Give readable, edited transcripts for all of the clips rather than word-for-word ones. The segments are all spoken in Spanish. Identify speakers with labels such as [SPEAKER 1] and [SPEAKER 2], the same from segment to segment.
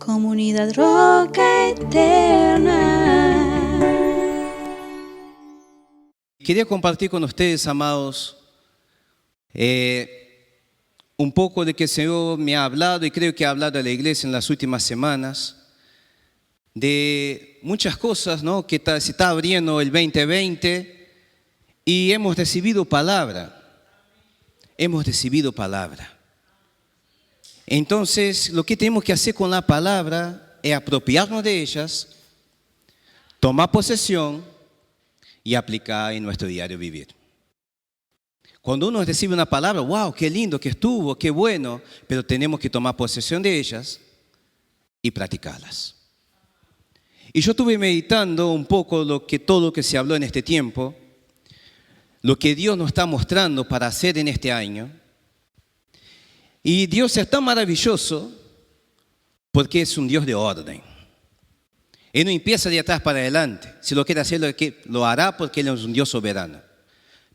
[SPEAKER 1] Comunidad Roca Eterna.
[SPEAKER 2] Quería compartir con ustedes, amados, un poco de que el Señor me ha hablado y creo que ha hablado a la iglesia en las últimas semanas, de muchas cosas, ¿no? Que se está abriendo el 2020 y hemos recibido palabra. Hemos recibido palabra. Entonces, lo que tenemos que hacer con la palabra es apropiarnos de ellas, tomar posesión y aplicar en nuestro diario vivir. Cuando uno recibe una palabra, wow, qué lindo que estuvo, qué bueno, pero tenemos que tomar posesión de ellas y practicarlas. Y yo estuve meditando un poco todo lo que se habló en este tiempo, lo que Dios nos está mostrando para hacer en este año. Y Dios es tan maravilloso porque es un Dios de orden. Él no empieza de atrás para adelante. Si lo quiere hacer, lo hará porque Él es un Dios soberano.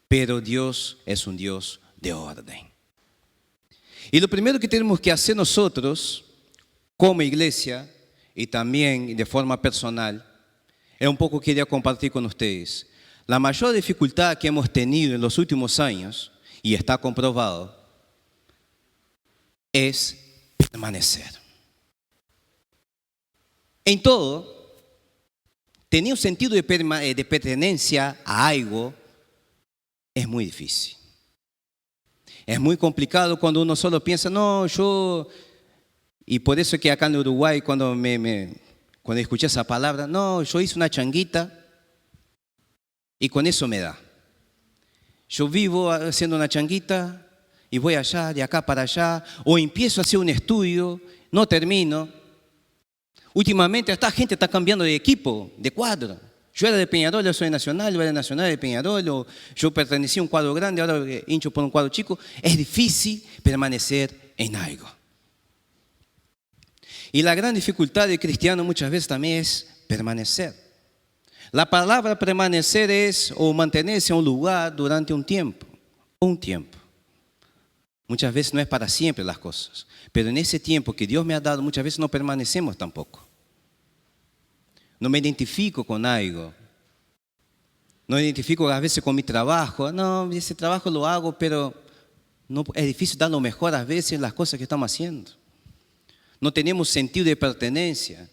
[SPEAKER 2] Pero Dios es un Dios de orden. Y lo primero que tenemos que hacer nosotros, como iglesia, y también de forma personal, es un poco que quería compartir con ustedes. La mayor dificultad que hemos tenido en los últimos años, y está comprobado, es permanecer. En todo, tener un sentido de pertenencia a algo es muy difícil. Es muy complicado cuando uno solo piensa, no, yo... Y por eso que acá en Uruguay, cuando escuché esa palabra, no, yo hice una changuita y con eso me da. Yo vivo haciendo una changuita y voy allá, de acá para allá, o empiezo a hacer un estudio, no termino. Últimamente esta gente está cambiando de equipo, de cuadro. Yo era de Peñarol, yo soy nacional, yo era nacional de Peñarol, o yo pertenecía a un cuadro grande, ahora hincho por un cuadro chico. Es difícil permanecer en algo. Y la gran dificultad del cristiano muchas veces también es permanecer. La palabra permanecer es o mantenerse en un lugar durante un tiempo. Un tiempo. Muchas veces no es para siempre las cosas. Pero en ese tiempo que Dios me ha dado, muchas veces no permanecemos tampoco. No me identifico con algo. No me identifico a veces con mi trabajo. No, ese trabajo lo hago, pero no, es difícil dar lo mejor a veces en las cosas que estamos haciendo. No tenemos sentido de pertenencia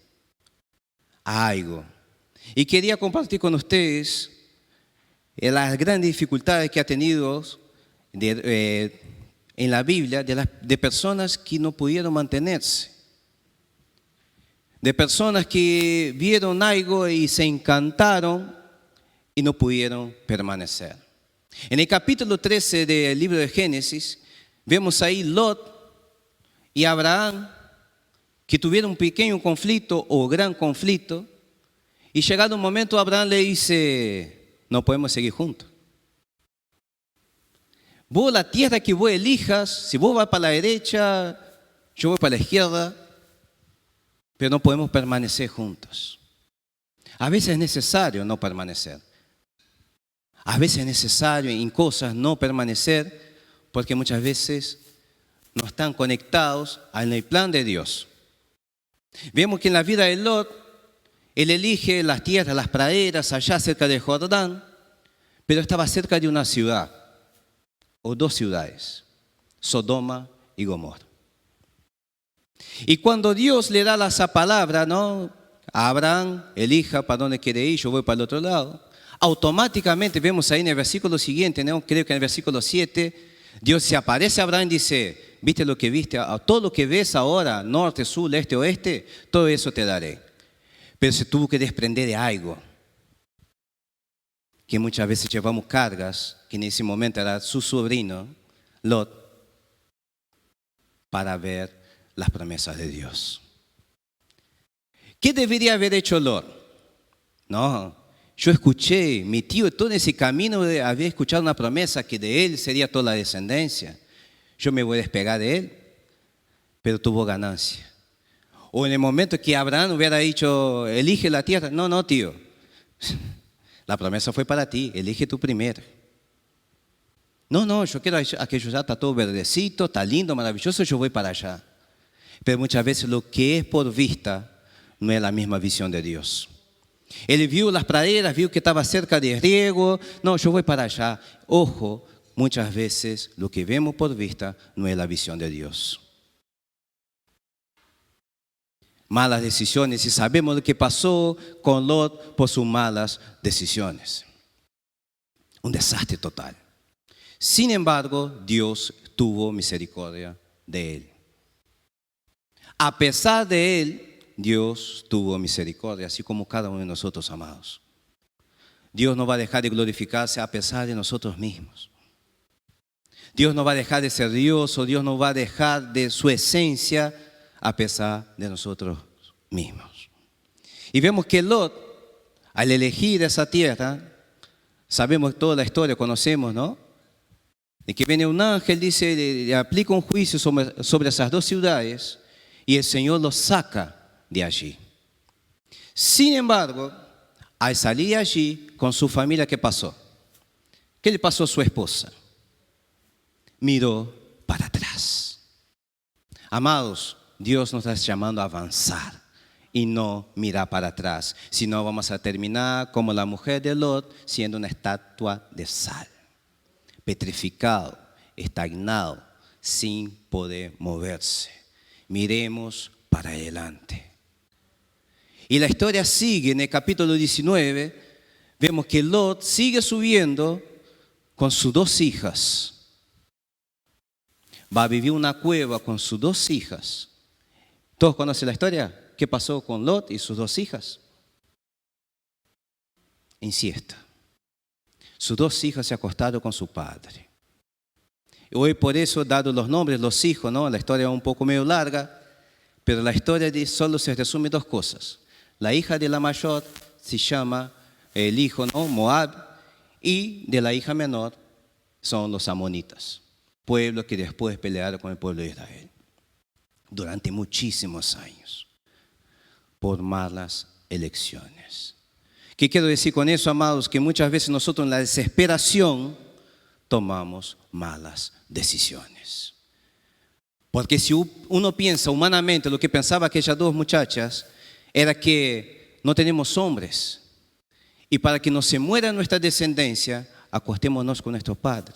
[SPEAKER 2] a algo. Y quería compartir con ustedes las grandes dificultades que ha tenido en la Biblia de personas que no pudieron mantenerse. De personas que vieron algo y se encantaron y no pudieron permanecer. En el capítulo 13 del libro de Génesis, vemos ahí Lot y Abraham, que tuvieron un pequeño conflicto o gran conflicto, y llegado un momento Abraham le dice, no podemos seguir juntos. Vos la tierra que vos elijas, si vos vas para la derecha, yo voy para la izquierda, pero no podemos permanecer juntos. A veces es necesario no permanecer. A veces es necesario en cosas no permanecer, porque muchas veces no están conectados en el plan de Dios. Vemos que en la vida de Lot, él elige las tierras, las praderas, allá cerca de Jordán, pero estaba cerca de una ciudad, o dos ciudades, Sodoma y Gomorra. Y cuando Dios le da esa palabra, ¿no? A Abraham, elija para dónde quiere ir, yo voy para el otro lado, automáticamente vemos ahí en el versículo siguiente, ¿no? Creo que en el versículo 7, Dios se aparece a Abraham y dice, ¿viste lo que viste? Todo lo que ves ahora, norte, sur, este, oeste, todo eso te daré. Pero se tuvo que desprender de algo, que muchas veces llevamos cargas, que en ese momento era su sobrino, Lot, para ver las promesas de Dios. ¿Qué debería haber hecho Lot? No, yo escuché, mi tío todo ese camino había escuchado una promesa que de él sería toda la descendencia. Yo me voy a despegar de él, pero tuvo ganancia. O en el momento que Abraham hubiera dicho, elige la tierra. No, no, tío. La promesa fue para ti, elige tú primero. No, yo quiero aquello ya, está todo verdecito, está lindo, maravilloso, yo voy para allá. Pero muchas veces lo que es por vista no es la misma visión de Dios. Él vio las praderas, vio que estaba cerca de riego. No, yo voy para allá. Ojo, muchas veces lo que vemos por vista no es la visión de Dios. Malas decisiones, y sabemos lo que pasó con Lot por sus malas decisiones. Un desastre total. Sin embargo, Dios tuvo misericordia de él. A pesar de él, Dios tuvo misericordia, así como cada uno de nosotros, amados. Dios no va a dejar de glorificarse a pesar de nosotros mismos. Dios no va a dejar de ser Dios, o Dios no va a dejar de su esencia a pesar de nosotros mismos. Y vemos que Lot, al elegir esa tierra, sabemos toda la historia, conocemos, ¿no? De que viene un ángel, dice, le aplica un juicio sobre esas dos ciudades y el Señor los saca de allí. Sin embargo, al salir allí con su familia, ¿qué pasó? ¿Qué le pasó a su esposa? Miró para atrás. Amados, Dios nos está llamando a avanzar y no mirar para atrás. Si no, vamos a terminar como la mujer de Lot, siendo una estatua de sal, petrificado, estagnado, sin poder moverse. Miremos para adelante. Y la historia sigue en el capítulo 19. Vemos que Lot sigue subiendo con sus dos hijas. Va a vivir una cueva con sus dos hijas. ¿Todos conocen la historia? ¿Qué pasó con Lot y sus dos hijas? Insiesta. Sus dos hijas se acostaron con su padre. Hoy por eso, dado los nombres, los hijos, ¿no? La historia es un poco medio larga, pero la historia solo se resume en dos cosas. La hija de la mayor se llama el hijo, ¿no? Moab, y de la hija menor son los amonitas, pueblo que después pelearon con el pueblo de Israel durante muchísimos años por malas elecciones. ¿Qué quiero decir con eso, amados? Que muchas veces nosotros en la desesperación tomamos malas decisiones. Porque si uno piensa humanamente, lo que pensaba aquellas dos muchachas era que no tenemos hombres, y para que no se muera nuestra descendencia, acostémonos con nuestro padre.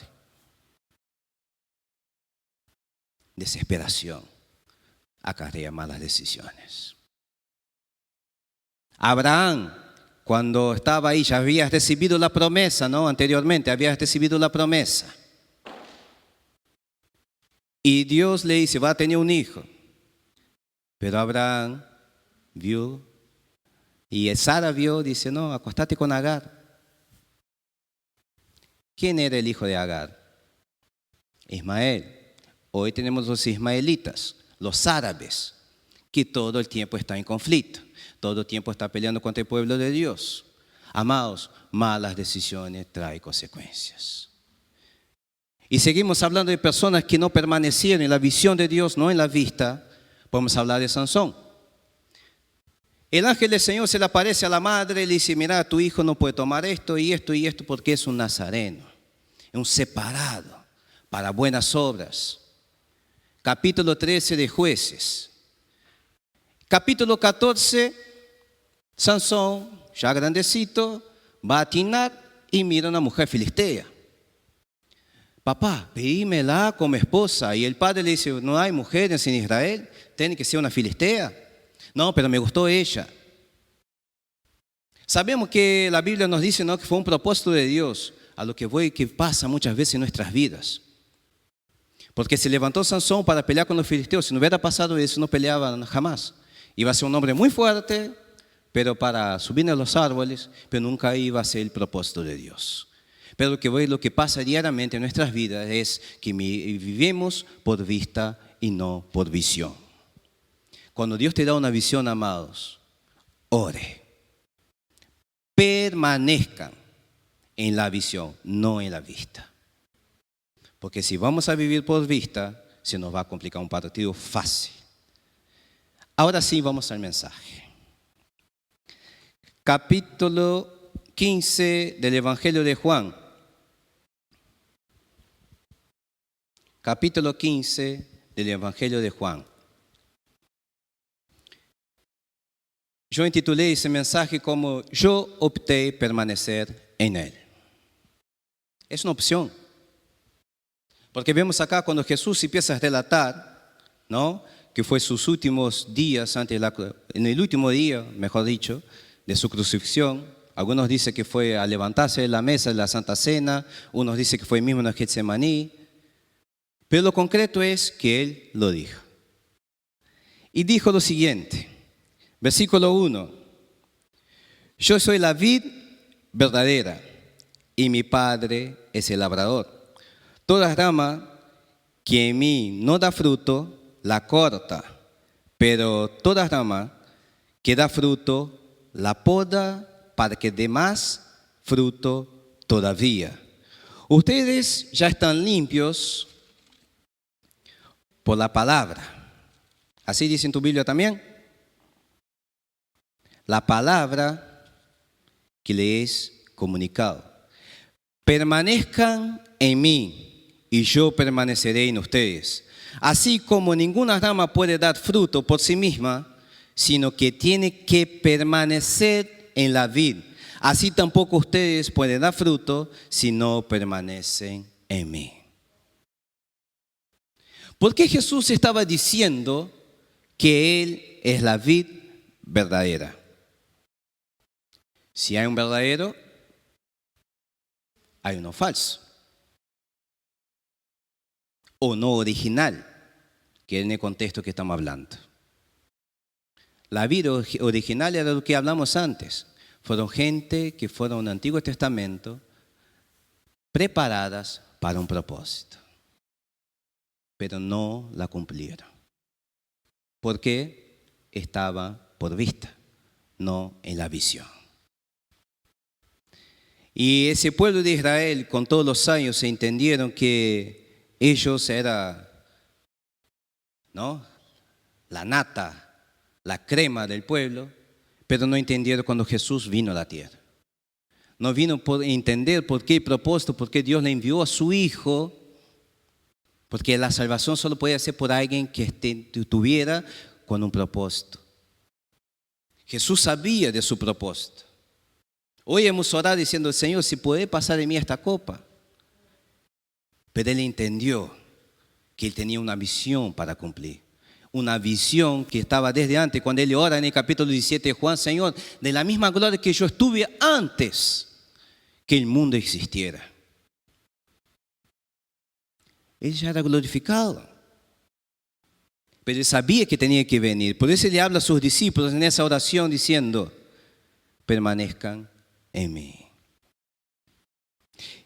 [SPEAKER 2] Desesperación acarrea malas decisiones. Abraham, cuando estaba ahí, ya había recibido la promesa, ¿no? Anteriormente había recibido la promesa. Y Dios le dice, va a tener un hijo. Pero Abraham vio, y Sara vio, dice, no, acostate con Agar. ¿Quién era el hijo de Agar? Ismael. Hoy tenemos los ismaelitas, los árabes, que todo el tiempo están en conflicto, todo el tiempo están peleando contra el pueblo de Dios. Amados, malas decisiones traen consecuencias. Y seguimos hablando de personas que no permanecieron en la visión de Dios, no en la vista. Podemos hablar de Sansón. El ángel del Señor se le aparece a la madre y le dice, mira, tu hijo no puede tomar esto y esto y esto porque es un nazareno, es un separado para buenas obras. Capítulo 13 de Jueces. Capítulo 14, Sansón, ya grandecito, va a Timnat y mira a una mujer filistea. Papá, pedímela como esposa. Y el padre le dice, no hay mujeres en Israel, tiene que ser una filistea. No, pero me gustó ella. Sabemos que la Biblia nos dice, ¿no?, que fue un propósito de Dios, a lo que voy, que pasa muchas veces en nuestras vidas. Porque se levantó Sansón para pelear con los filisteos. Si no hubiera pasado eso, no peleaban jamás. Iba a ser un hombre muy fuerte, pero para subir a los árboles, pero nunca iba a ser el propósito de Dios. Pero lo que pasa diariamente en nuestras vidas es que vivimos por vista y no por visión. Cuando Dios te da una visión, amados, ore. Permanezcan en la visión, no en la vista. Porque si vamos a vivir por vista, se nos va a complicar un partido fácil. Ahora sí, vamos al mensaje. Capítulo 15 del Evangelio de Juan. Capítulo 15 del Evangelio de Juan. yo intitulé ese mensaje como yo opté permanecer en Él. Es una opción. Porque vemos acá cuando Jesús empieza a relatar, ¿no?, que fue sus últimos días, en el último día, mejor dicho, de su crucifixión. Algunos dicen que fue a levantarse de la mesa de la Santa Cena, unos dicen que fue mismo en el Getsemaní, pero lo concreto es que Él lo dijo. Y dijo lo siguiente, versículo 1, yo soy la vid verdadera y mi Padre es el labrador. Toda rama que en mí no da fruto, la corta, pero toda rama que da fruto, la poda para que dé más fruto todavía. Ustedes ya están limpios por la palabra. ¿Así dice en tu Biblia también? La palabra que les es comunicado. Permanezcan en mí y yo permaneceré en ustedes. Así como ninguna rama puede dar fruto por sí misma, sino que tiene que permanecer en la vid. Así tampoco ustedes pueden dar fruto si no permanecen en mí. ¿Por qué Jesús estaba diciendo que Él es la vid verdadera? Si hay un verdadero, hay uno falso. O no original, que es en el contexto que estamos hablando. La vida original era lo que hablamos antes. Fueron gente que fueron en el Antiguo Testamento preparadas para un propósito, pero no la cumplieron. Porque estaba por vista, no en la visión. Y ese pueblo de Israel, con todos los años, se entendieron que ellos eran, ¿no?, la nata, la crema del pueblo, pero no entendieron cuando Jesús vino a la tierra. No vino por entender por qué el propósito, por qué Dios le envió a su Hijo, porque la salvación solo puede ser por alguien que tuviera con un propósito. Jesús sabía de su propósito. Hoy hemos orado diciendo, Señor, si puede pasar de mí esta copa. Pero Él entendió que Él tenía una visión para cumplir. Una visión que estaba desde antes, cuando Él ora en el capítulo 17 de Juan, Señor, de la misma gloria que yo estuve antes que el mundo existiera. Él ya era glorificado. Pero Él sabía que tenía que venir. Por eso Él le habla a sus discípulos en esa oración diciendo, permanezcan en mí.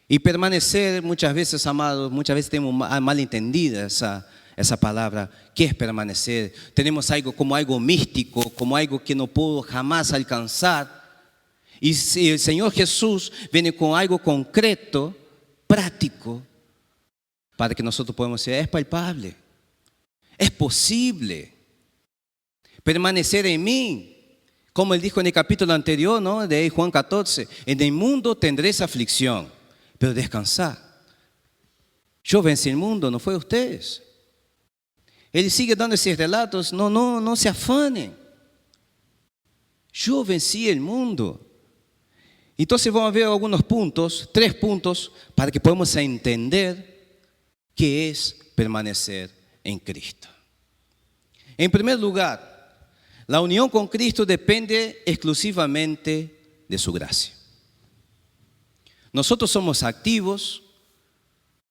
[SPEAKER 2] Y permanecer, muchas veces, amados, muchas veces tenemos mal entendida esa palabra. ¿Qué es permanecer? Tenemos algo como algo místico, como algo que no puedo jamás alcanzar. Y si el Señor Jesús viene con algo concreto, práctico, para que nosotros podamos decir, es palpable, es posible. Permanecer en mí. Como Él dijo en el capítulo anterior, ¿no?, de Juan 14, en el mundo tendréis aflicción. Pero descansar. Yo vencí el mundo, no fue ustedes. Él sigue dando esos relatos, no se afanen. Yo vencí el mundo. Entonces vamos a ver algunos puntos, 3 puntos, para que podamos entender qué es permanecer en Cristo. En primer lugar, la unión con Cristo depende exclusivamente de su gracia. Nosotros somos activos,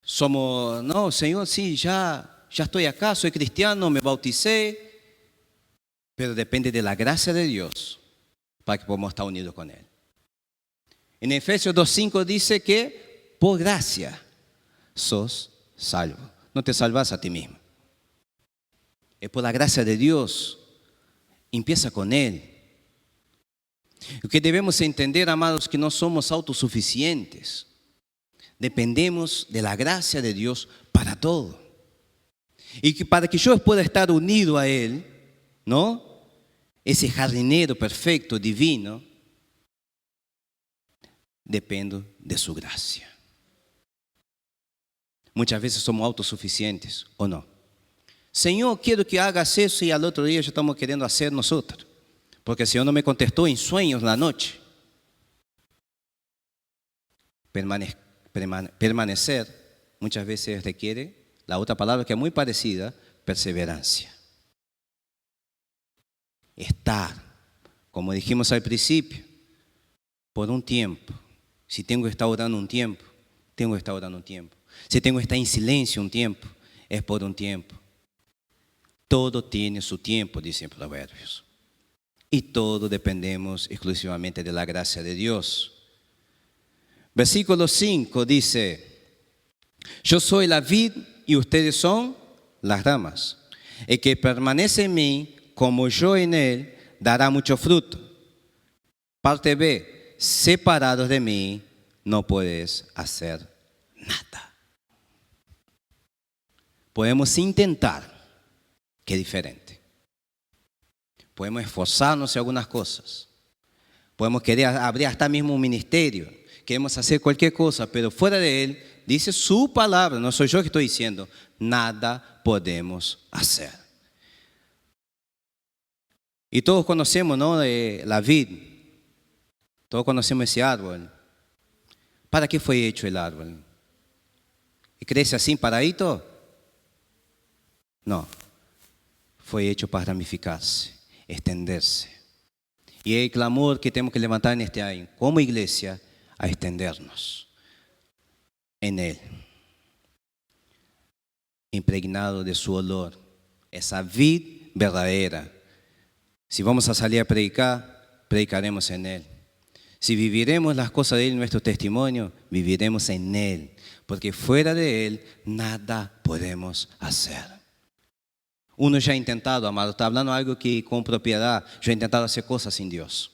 [SPEAKER 2] somos, no, Señor, sí, ya estoy acá, soy cristiano, me bauticé, pero depende de la gracia de Dios para que podamos estar unidos con Él. En Efesios 2:5 dice que por gracia sos salvo. No te salvas a ti mismo. Es por la gracia de Dios. Empieza con Él. Lo que debemos entender, amados, que no somos autosuficientes. Dependemos de la gracia de Dios para todo. Y que para que yo pueda estar unido a Él, ¿no?, ese jardinero perfecto, divino, dependo de su gracia. Muchas veces somos autosuficientes, ¿o no? Señor, quiero que hagas eso y al otro día ya estamos queriendo hacer nosotros. porque el Señor no me contestó en sueños la noche. Permanecer muchas veces requiere la otra palabra que es muy parecida, perseverancia. Estar, como dijimos al principio, por un tiempo. Si tengo que estar orando un tiempo, tengo que estar orando un tiempo. Si tengo que estar en silencio un tiempo, es por un tiempo. Todo tiene su tiempo, dicen Proverbios. Y todo dependemos exclusivamente de la gracia de Dios. Versículo 5 dice: yo soy la vid y ustedes son las ramas. El que permanece en mí, como yo en él, dará mucho fruto. Parte B: separados de mí, no puedes hacer nada. Podemos intentar, que es diferente. Podemos esforzarnos en algunas cosas. Podemos querer abrir hasta mismo un ministerio. Queremos hacer cualquier cosa, pero fuera de él, dice su palabra, no soy yo que estoy diciendo, nada podemos hacer. Y todos conocemos, ¿no?, la vid. Todos conocemos ese árbol. ¿Para qué fue hecho el árbol? ¿Y crece así paradito? No. Fue hecho para ramificarse, extenderse. Y el clamor que tenemos que levantar en este año, como iglesia, a extendernos en él, impregnado de su olor, esa vid verdadera. Si vamos a salir a predicar, predicaremos en él. Si viviremos las cosas de él, nuestro testimonio, viviremos en él, porque fuera de él nada podemos hacer. Uno ya ha intentado, amado, está hablando algo que con propiedad, yo he intentado hacer cosas sin Dios.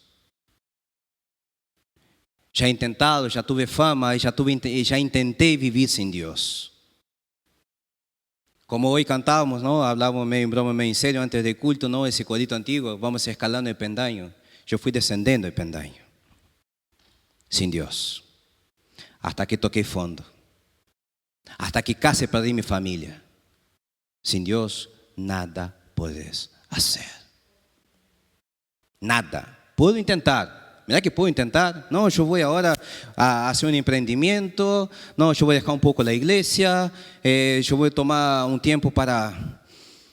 [SPEAKER 2] Ya he intentado, ya tuve fama, ya intenté vivir sin Dios. Como hoy cantábamos, ¿no? Hablábamos medio en broma, medio en serio antes del culto, ¿no? Ese corito antiguo, vamos escalando el pendaño. Yo fui descendiendo el pendaño, sin Dios, hasta que toqué fondo, hasta que casi perdí mi familia. Sin Dios, nada puedes hacer. Nada. Puedo intentar. Mira que puedo intentar. No, yo voy ahora a hacer un emprendimiento. No, yo voy a dejar un poco la iglesia. Yo voy a tomar un tiempo para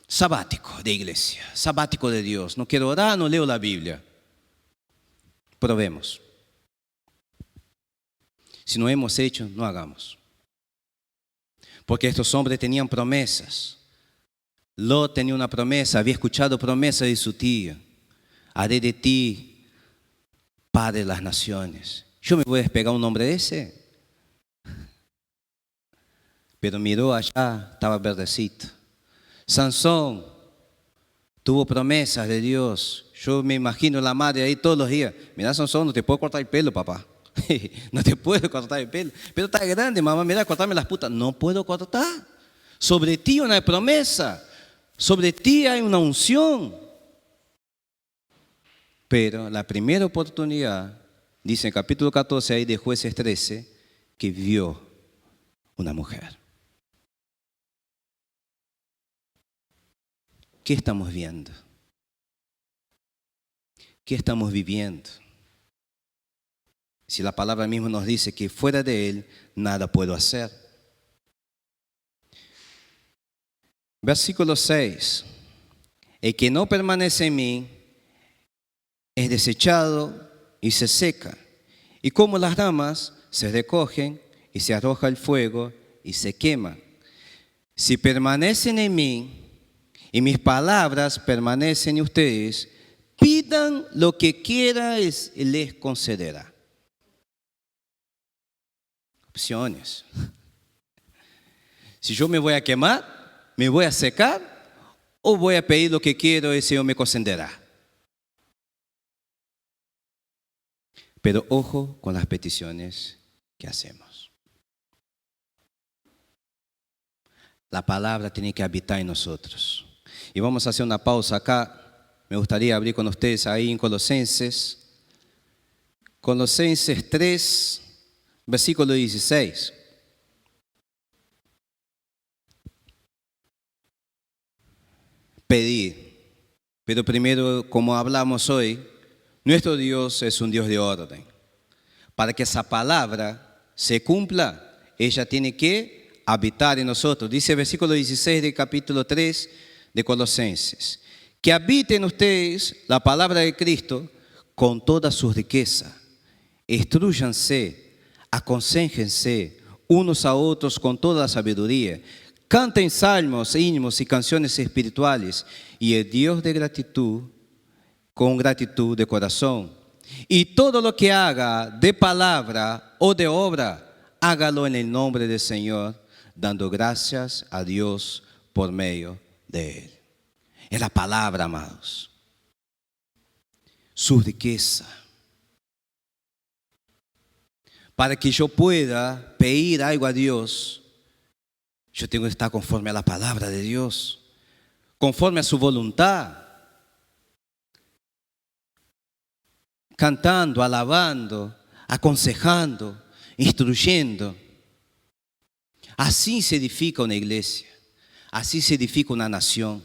[SPEAKER 2] sabático de iglesia, sabático de Dios. No quiero orar, no leo la Biblia. Probemos. Si no hemos hecho, no hagamos. Porque estos hombres tenían promesas. Lot tenía una promesa, había escuchado promesa de su tío. Haré de ti Padre de las naciones. Yo me voy a despegar un hombre de ese. Pero miró allá, estaba verdecito. Sansón tuvo promesas de Dios. Yo me imagino la madre ahí todos los días. Mira, Sansón, no te puedo cortar el pelo, papá. No te puedo cortar el pelo. Pero está grande, mamá, mira, cortarme las putas. No puedo cortar. Sobre ti una promesa. Sobre ti hay una unción. Pero la primera oportunidad, dice en el capítulo 14 ahí de Jueces 13, que vio una mujer. ¿Qué estamos viendo? ¿Qué estamos viviendo? Si la palabra misma nos dice que fuera de él nada puedo hacer. Versículo 6. El que no permanece en mí es desechado y se seca. Y como las ramas se recogen y se arroja el fuego y se quema. Si permanecen en mí y mis palabras permanecen en ustedes, pidan lo que quieran y les concederá. Opciones. Si yo me voy a quemar, me voy a secar, o voy a pedir lo que quiero y el Señor me concederá. Pero ojo con las peticiones que hacemos. La palabra tiene que habitar en nosotros. Y vamos a hacer una pausa acá. Me gustaría abrir con ustedes ahí en Colosenses. Colosenses 3, versículo 16. Pedir. Pero primero, como hablamos hoy, Nuestro Dios es un Dios de orden. Para que esa palabra se cumpla, ella tiene que habitar en nosotros. Dice el versículo 16 del capítulo 3 de Colosenses. Que habite en ustedes la palabra de Cristo con toda su riqueza. Instrúyanse, aconséjense unos a otros con toda la sabiduría. Canten salmos, himnos y canciones espirituales. Y el Dios de gratitud, con gratitud de corazón. Y todo lo que haga de palabra o de obra, hágalo en el nombre del Señor, dando gracias a Dios por medio de Él. Es la palabra, amados. Su riqueza. Para que yo pueda pedir algo a Dios, yo tengo que estar conforme a la palabra de Dios, conforme a su voluntad. Cantando, alabando, aconsejando, instruyendo. Así se edifica una iglesia, así se edifica una nación.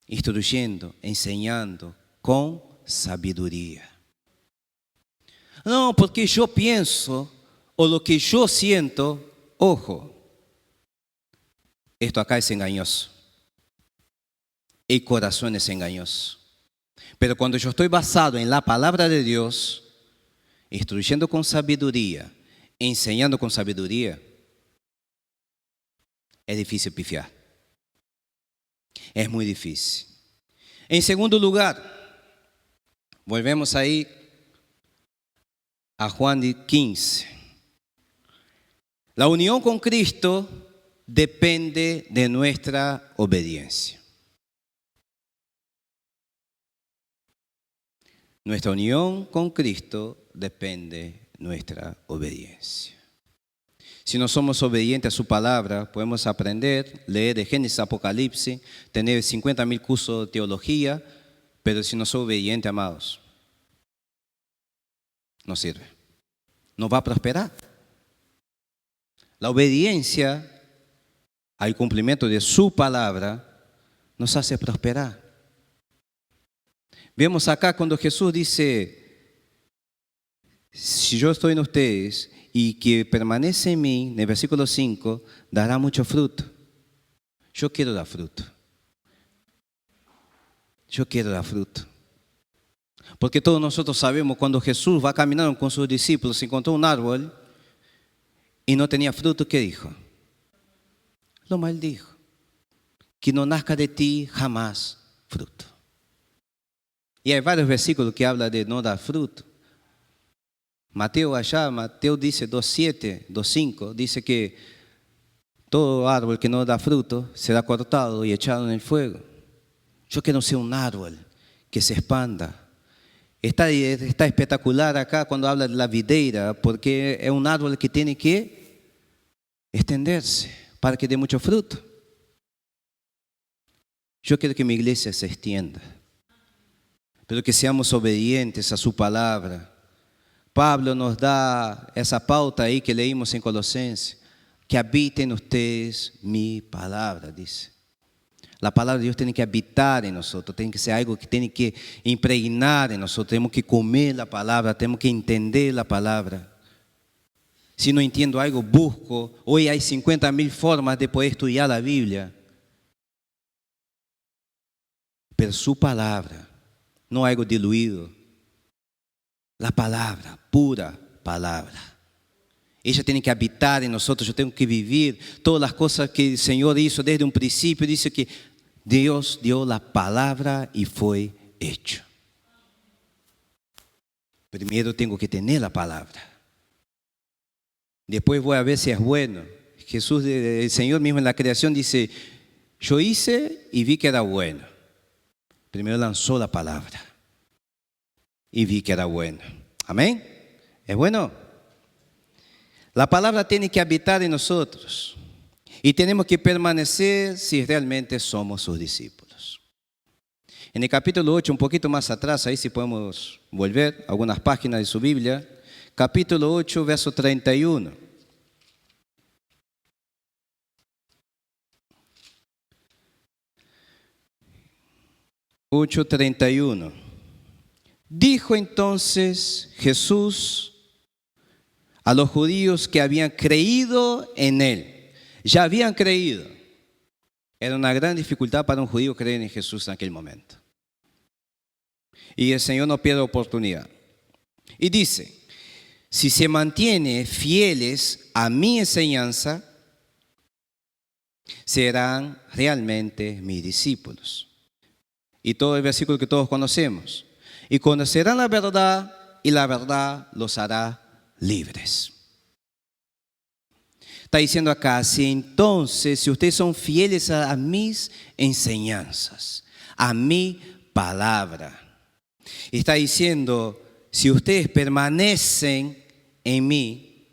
[SPEAKER 2] Instruyendo, enseñando con sabiduría. No, porque yo pienso o lo que yo siento, ojo, esto acá es engañoso. El corazón es engañoso. Pero cuando yo estoy basado en la palabra de Dios, instruyendo con sabiduría, enseñando con sabiduría, es difícil pifiar. Es muy difícil. En segundo lugar, volvemos ahí a Juan 15. La unión con Cristo depende de nuestra obediencia. Nuestra unión con Cristo depende de nuestra obediencia. Si no somos obedientes a su palabra, podemos aprender, leer de Génesis a Apocalipsis, tener 50.000 cursos de teología, pero si no soy obediente, amados, no sirve. No va a prosperar. La obediencia al cumplimiento de su palabra nos hace prosperar. Vemos acá cuando Jesús dice, si yo estoy en ustedes y que permanece en mí, en el versículo 5, dará mucho fruto. Yo quiero dar fruto. Yo quiero dar fruto. Porque todos nosotros sabemos cuando Jesús va caminando con sus discípulos, encontró un árbol y no tenía fruto, ¿qué dijo? Lo maldijo. Que no nazca de ti jamás fruto. Y hay varios versículos que hablan de no dar fruto. Mateo dice 2.7, 2.5, dice que todo árbol que no da fruto será cortado y echado en el fuego. Yo quiero ser un árbol que se expanda. Está espectacular acá cuando habla de la videira, porque es un árbol que tiene que extenderse para que dé mucho fruto. Yo quiero que mi iglesia se extienda, pero que seamos obedientes a su palabra. Pablo nos da esa pauta ahí que leímos en Colosenses, que habiten ustedes mi palabra, dice. La palabra de Dios tiene que habitar en nosotros, tiene que ser algo que tiene que impregnar en nosotros, tenemos que comer la palabra, tenemos que entender la palabra. Si no entiendo algo, busco. Hoy hay 50.000 formas de poder estudiar la Biblia. Pero su palabra, no algo diluido. La palabra, pura palabra. Ella tiene que habitar en nosotros, yo tengo que vivir todas las cosas que el Señor hizo desde un principio. Dice que Dios dio la palabra y fue hecho. Primero tengo que tener la palabra. Después voy a ver si es bueno. Jesús, el Señor mismo en la creación dice, yo hice y vi que era bueno. Primero lanzó la palabra y vi que era bueno. Amén. ¿Es bueno? La palabra tiene que habitar en nosotros y tenemos que permanecer si realmente somos sus discípulos. En el capítulo 8, un poquito más atrás, ahí si podemos volver algunas páginas de su Biblia, capítulo 8, verso 31. Ocho 31. Dijo entonces Jesús a los judíos que habían creído en Él. Ya habían creído. Era una gran dificultad para un judío creer en Jesús en aquel momento. Y el Señor no pierde oportunidad. Y dice, si se mantiene fieles a mi enseñanza, serán realmente mis discípulos. Y todo el versículo que todos conocemos. Y conocerán la verdad, y la verdad los hará libres. Está diciendo acá, si ustedes son fieles a mis enseñanzas, a mi palabra. Está diciendo, si ustedes permanecen en mí,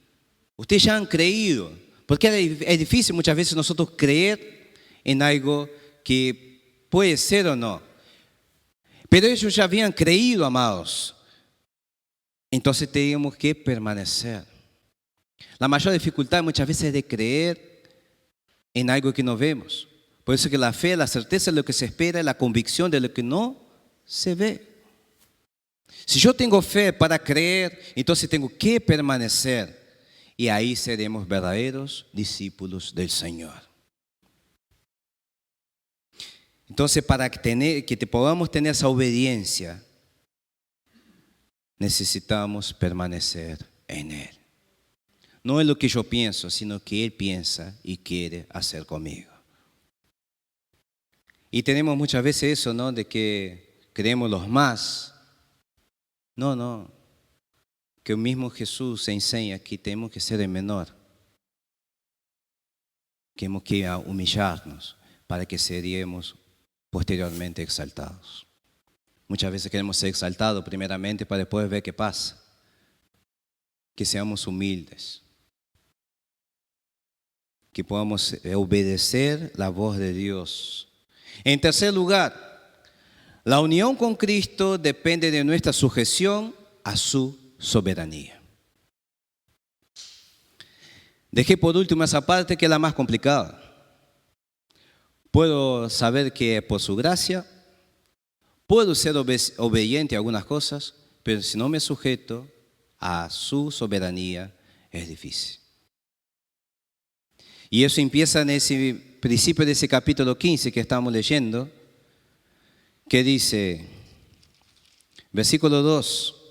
[SPEAKER 2] ustedes ya han creído. Porque es difícil muchas veces nosotros creer en algo que puede ser o no. Pero ellos ya habían creído, amados. Entonces tenemos que permanecer. La mayor dificultad muchas veces es de creer en algo que no vemos. Por eso que la fe, la certeza de lo que se espera, la convicción de lo que no se ve. Si yo tengo fe para creer, entonces tengo que permanecer. Y ahí seremos verdaderos discípulos del Señor. Entonces, para que podamos tener esa obediencia, necesitamos permanecer en Él. No es lo que yo pienso, sino que Él piensa y quiere hacer conmigo. Y tenemos muchas veces eso, ¿no? De que creemos los más. No. Que el mismo Jesús enseña que tenemos que ser el menor. Que tenemos que humillarnos para que seríamos posteriormente exaltados. Muchas veces queremos ser exaltados primeramente para después ver qué pasa. Que seamos humildes. Que podamos obedecer la voz de Dios. En tercer lugar, la unión con Cristo depende de nuestra sujeción a su soberanía. Dejé por último esa parte que es la más complicada. Puedo saber que por su gracia puedo ser obediente a algunas cosas, pero si no me sujeto a su soberanía es difícil. Y eso empieza en ese principio de ese capítulo 15 que estamos leyendo, que dice, versículo 2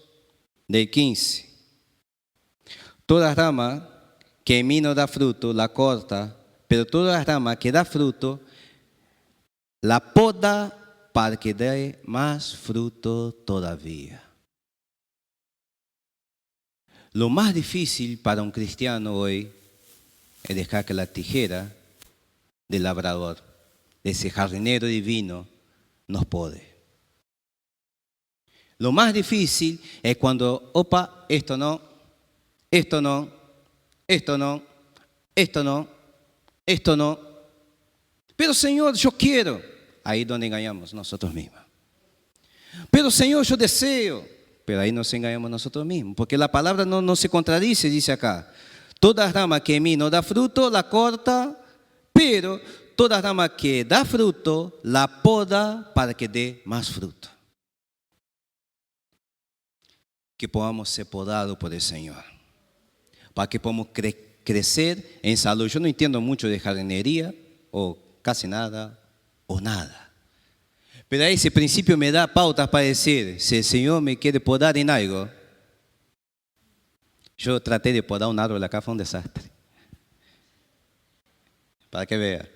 [SPEAKER 2] del 15, toda rama que en mí no da fruto, la corta, pero toda rama que da fruto, la poda para que dé más fruto todavía. Lo más difícil para un cristiano hoy es dejar que la tijera del labrador, de ese jardinero divino, nos pode. Lo más difícil es cuando, esto no, esto no, esto no, esto no, esto no. Pero Señor, yo quiero. Ahí es donde engañamos nosotros mismos. Pero Señor, yo deseo. Pero ahí nos engañamos nosotros mismos. Porque la palabra no se contradice, dice acá. Toda rama que en mí no da fruto, la corta, pero toda rama que da fruto, la poda para que dé más fruto. Que podamos ser podados por el Señor. Para que podamos crecer en salud. Yo no entiendo mucho de jardinería, o casi nada, o nada. Pero ahí ese principio me da pautas para decir, si el Señor me quiere podar en algo. Yo traté de podar un árbol acá, fue un desastre. Para que vea.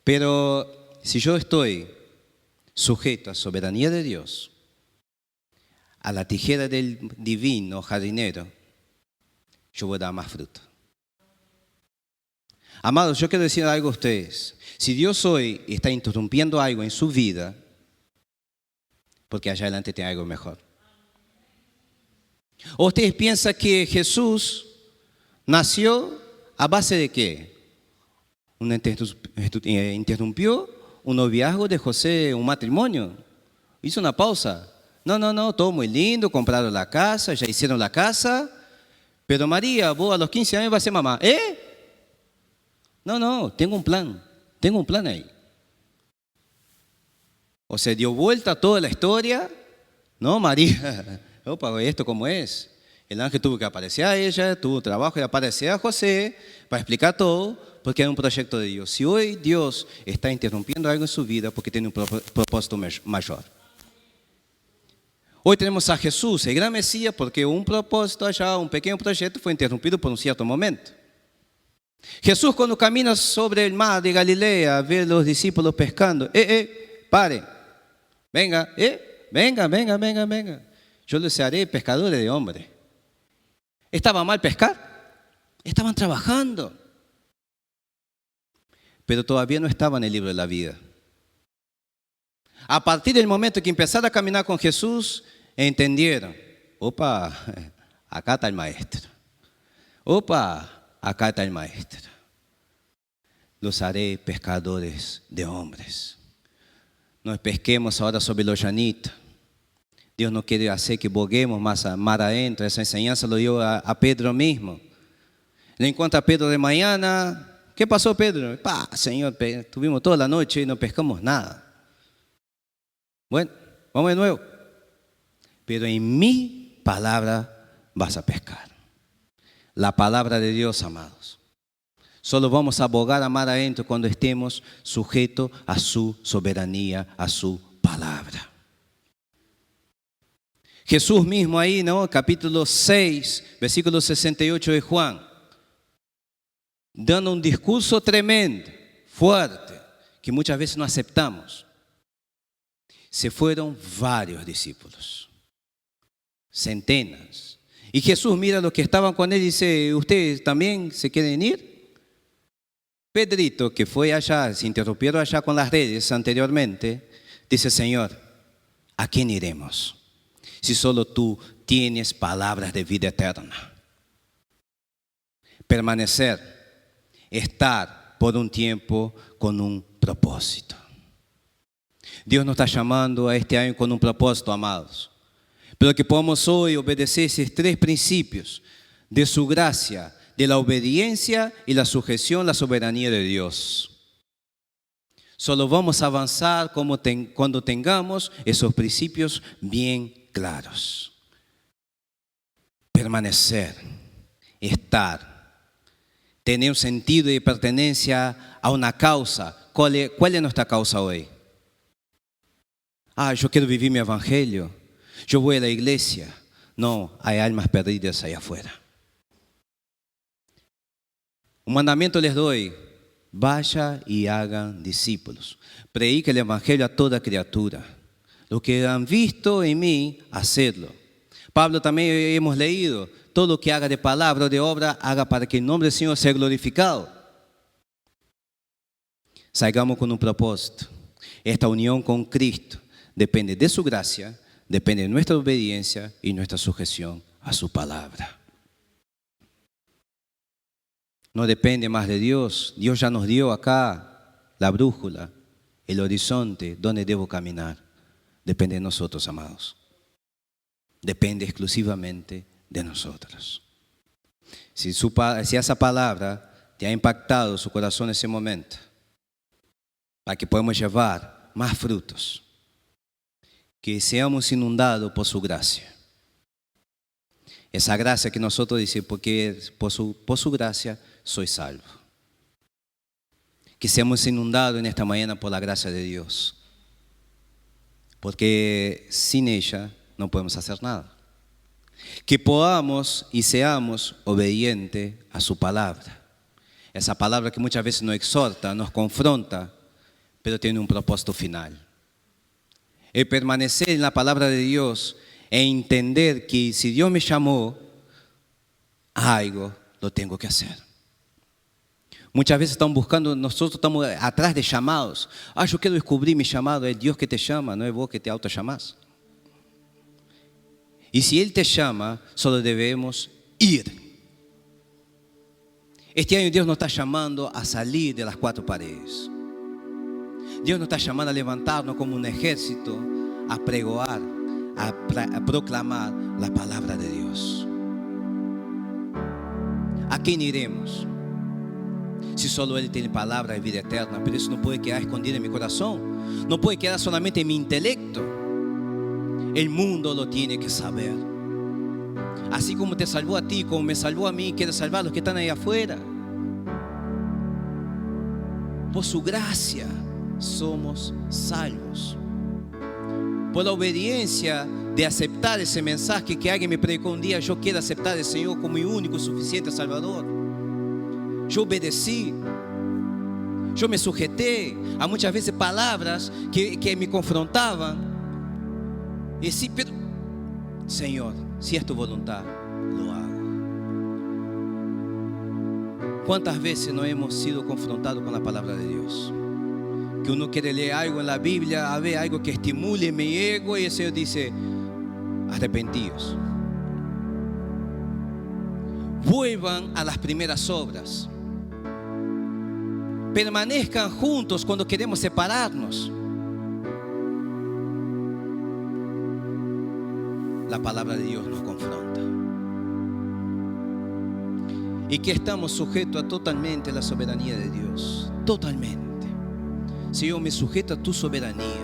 [SPEAKER 2] Pero si yo estoy sujeto a soberanía de Dios, a la tijera del divino jardinero, yo voy a dar más fruto. Amados, yo quiero decir algo a ustedes. Si Dios hoy está interrumpiendo algo en su vida, porque allá adelante tiene algo mejor. ¿O ustedes piensan que Jesús nació a base de qué? Interrumpió un noviazgo de José, un matrimonio. Hizo una pausa. No, todo muy lindo, compraron la casa, ya hicieron la casa. Pero María, vos a los 15 años vas a ser mamá. No, tengo un plan ahí. O se dio vuelta toda la historia. No, María, opa, ¿esto cómo es? El ángel tuvo que aparecer a ella, tuvo trabajo de aparecer a José para explicar todo, porque era un proyecto de Dios. Si hoy Dios está interrumpiendo algo en su vida, porque tiene un propósito mayor. Hoy tenemos a Jesús, el gran Mesías, porque un propósito allá, un pequeño proyecto fue interrumpido por un cierto momento. Jesús, cuando camina sobre el mar de Galilea, ve a los discípulos pescando. Paren, venga, venga. Yo les haré pescadores de hombres. ¿Estaba mal pescar? Estaban trabajando. Pero todavía no estaba en el libro de la vida. A partir del momento que empezaron a caminar con Jesús, entendieron, opa, acá está el maestro. Opa, acá está el maestro. Los haré pescadores de hombres. Nos pesquemos ahora sobre los llanitos. Dios no quiere hacer que boguemos más mar adentro. Esa enseñanza lo dio a Pedro mismo. Le encuentra a Pedro de mañana. ¿Qué pasó, Pedro? Señor, estuvimos toda la noche y no pescamos nada. Bueno, vamos de nuevo. Pero en mi palabra vas a pescar. La palabra de Dios, amados. Solo vamos a bogar a mar adentro cuando estemos sujetos a su soberanía, a su palabra. Jesús mismo ahí, ¿no? Capítulo 6, versículo 68 de Juan, dando un discurso tremendo, fuerte, que muchas veces no aceptamos. Se fueron varios discípulos, centenas. Y Jesús mira a los que estaban con él y dice, ¿ustedes también se quieren ir? Pedrito, que fue allá, se interrumpieron allá con las redes anteriormente, dice, Señor, ¿a quién iremos? Si solo tú tienes palabras de vida eterna. Permanecer, estar por un tiempo con un propósito. Dios nos está llamando a este año con un propósito, amados. Pero que podamos hoy obedecer esos 3 principios de su gracia, de la obediencia y la sujeción, la soberanía de Dios. Solo vamos a avanzar cuando tengamos esos principios bien claros. Permanecer, estar, tener un sentido de pertenencia a una causa. ¿Cuál es nuestra causa hoy? Yo quiero vivir mi evangelio. Yo voy a la iglesia. No, hay almas perdidas allá afuera. Un mandamiento les doy. Vaya y hagan discípulos. Predique el evangelio a toda criatura. Lo que han visto en mí, hacerlo. Pablo también hemos leído. Todo lo que haga de palabra o de obra, haga para que el nombre del Señor sea glorificado. Salgamos con un propósito. Esta unión con Cristo depende de su gracia, depende de nuestra obediencia y nuestra sujeción a su palabra. No depende más de Dios. Dios ya nos dio acá la brújula, el horizonte, donde debo caminar. Depende de nosotros, amados. Depende exclusivamente de nosotros. Si esa palabra te ha impactado su corazón en ese momento, para que podamos llevar más frutos, que seamos inundados por su gracia. Esa gracia que nosotros decimos, porque por su gracia soy salvo. Que seamos inundados en esta mañana por la gracia de Dios. Porque sin ella no podemos hacer nada. Que podamos y seamos obedientes a su palabra. Esa palabra que muchas veces nos exhorta, nos confronta, pero tiene un propósito final. El permanecer en la palabra de Dios e entender que si Dios me llamó a algo, lo tengo que hacer. Muchas veces estamos buscando, nosotros estamos atrás de llamados. Yo quiero descubrir mi llamado. Es Dios que te llama, no es vos que te autollamás. Y si Él te llama, solo debemos ir. Este año Dios nos está llamando a salir de las 4 paredes. Dios nos está llamando a levantarnos como un ejército, a pregoar, a proclamar la palabra de Dios. ¿A quién iremos? Si solo Él tiene palabra de vida eterna, pero eso no puede quedar escondido en mi corazón. no puede quedar solamente en mi intelecto. El mundo lo tiene que saber. Así como te salvó a ti, como me salvó a mí, quiere salvar a los que están ahí afuera. Por su gracia somos salvos. Por la obediencia de aceptar ese mensaje que alguien me predicó un día, yo quiero aceptar al Señor como mi único y suficiente Salvador. Yo obedecí. Yo me sujeté a muchas veces palabras que me confrontaban. Y sí, pero Señor, si es tu voluntad, lo hago. ¿Cuántas veces no hemos sido confrontados con la palabra de Dios? Que uno quiere leer algo en la Biblia, a ver algo que estimule mi ego, y el Señor dice: arrepentíos. Vuelvan a las primeras obras. Permanezcan juntos cuando queremos separarnos. La palabra de Dios nos confronta. Y que estamos sujetos a totalmente la soberanía de Dios. Totalmente. Señor, me sujeto a tu soberanía.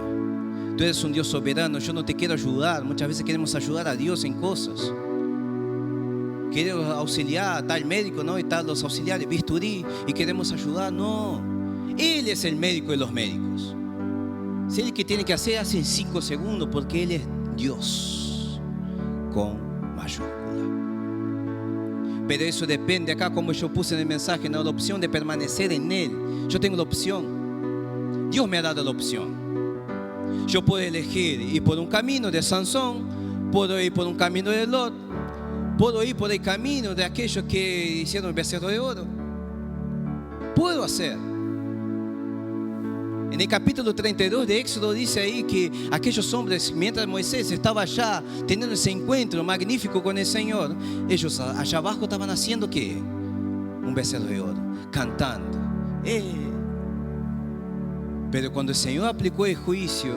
[SPEAKER 2] Tú eres un Dios soberano. Yo no te quiero ayudar. Muchas veces queremos ayudar a Dios en cosas. Queremos auxiliar a tal médico, ¿no? Y tal los auxiliares, bisturí, y queremos ayudar. No. Él es el médico de los médicos. Si Él que tiene que hacer, hace en 5 segundos, porque Él es Dios con mayúscula. Pero eso depende, acá como yo puse en el mensaje, ¿no? La opción de permanecer en Él. Yo tengo la opción. Dios me ha dado la opción. Yo puedo elegir ir por un camino de Sansón, puedo ir por un camino de Lot, puedo ir por el camino de aquellos que hicieron el becerro de oro. Puedo hacer. En el capítulo 32 de Éxodo dice ahí que aquellos hombres, mientras Moisés estaba allá teniendo ese encuentro magnífico con el Señor, ellos allá abajo estaban haciendo ¿qué? Un becerro de oro, cantando. Pero cuando el Señor aplicó el juicio,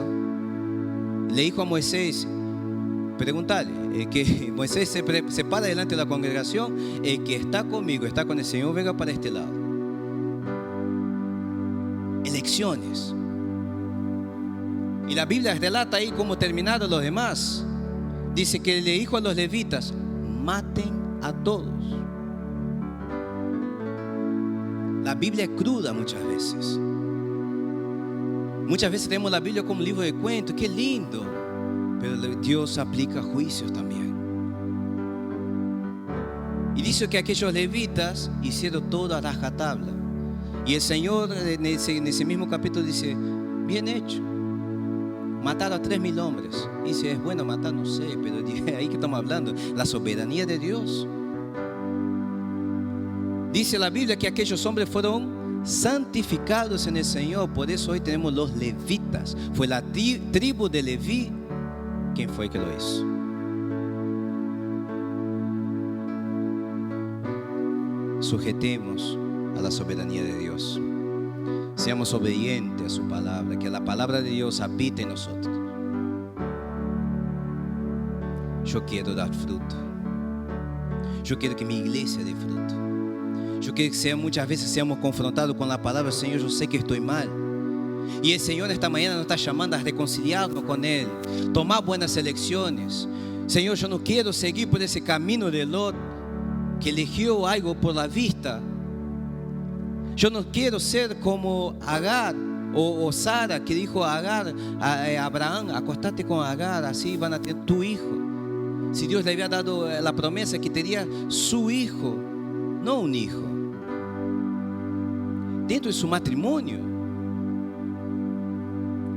[SPEAKER 2] le dijo a Moisés, preguntale, que Moisés se para delante de la congregación, el que está conmigo, está con el Señor, venga para este lado. Elecciones. Y la Biblia relata ahí cómo terminaron los demás. Dice que le dijo a los levitas: maten a todos. La Biblia es cruda muchas veces. Muchas veces tenemos la Biblia como un libro de cuentos, qué lindo. Pero Dios aplica juicios también. Y dice que aquellos levitas hicieron todo a rajatabla. Y el Señor en ese mismo capítulo dice: bien hecho. Mataron a 3,000 hombres. Y dice: es bueno matar, no sé, pero ahí que estamos hablando, la soberanía de Dios. Dice la Biblia que aquellos hombres fueron santificados en el Señor. Por eso hoy tenemos los levitas. Fue la tribu de Leví quien fue que lo hizo. Sujetemos a la soberanía de Dios. Seamos obedientes a su palabra, que la palabra de Dios habite en nosotros. Yo quiero dar fruto. Yo quiero que mi iglesia dé fruto. Yo quiero que muchas veces seamos confrontados con la palabra: Señor, yo sé que estoy mal. Y el Señor esta mañana nos está llamando a reconciliarnos con Él, tomar buenas elecciones. Señor, yo no quiero seguir por ese camino de Lot, que eligió algo por la vista. Yo no quiero ser como Agar o Sara, que dijo a Agar, a Abraham: acostate con Agar, así van a tener tu hijo. Si Dios le había dado la promesa que tenía su hijo, no un hijo, dentro de su matrimonio.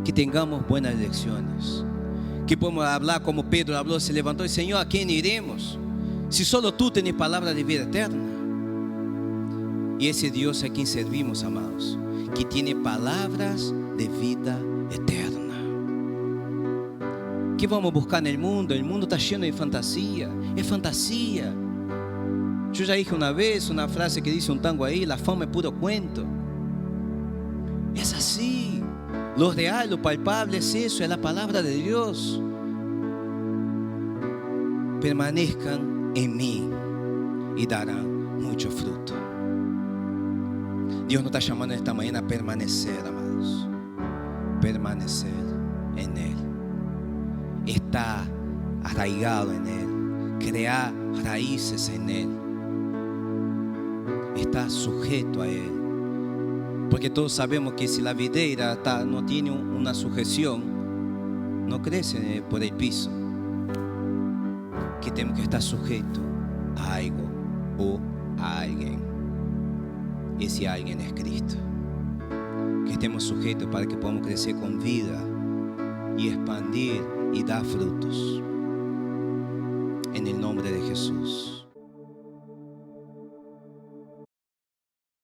[SPEAKER 2] Que tengamos buenas elecciones, que podamos hablar como Pedro habló, se levantó y: Señor, ¿a quién iremos? Si solo tú tienes palabra de vida eterna. Y ese Dios a quien servimos, amados, que tiene palabras de vida eterna. ¿Qué vamos a buscar en el mundo? El mundo está lleno de fantasía. Es fantasía. Yo ya dije una vez una frase que dice un tango ahí: la fama es puro cuento. Es así. Lo real, lo palpable es eso, es la palabra de Dios. Permanezcan en mí y darán mucho fruto. Dios nos está llamando esta mañana a permanecer, amados. permanecer en Él. Está arraigado en Él. Crea raíces en Él. Está sujeto a Él. Porque todos sabemos que si la videira no tiene una sujeción, no crece por el piso. Que tenemos que estar sujetos a algo o a alguien. Ese alguien es Cristo. Que estemos sujetos para que podamos crecer con vida y expandir y dar frutos. En el nombre de Jesús.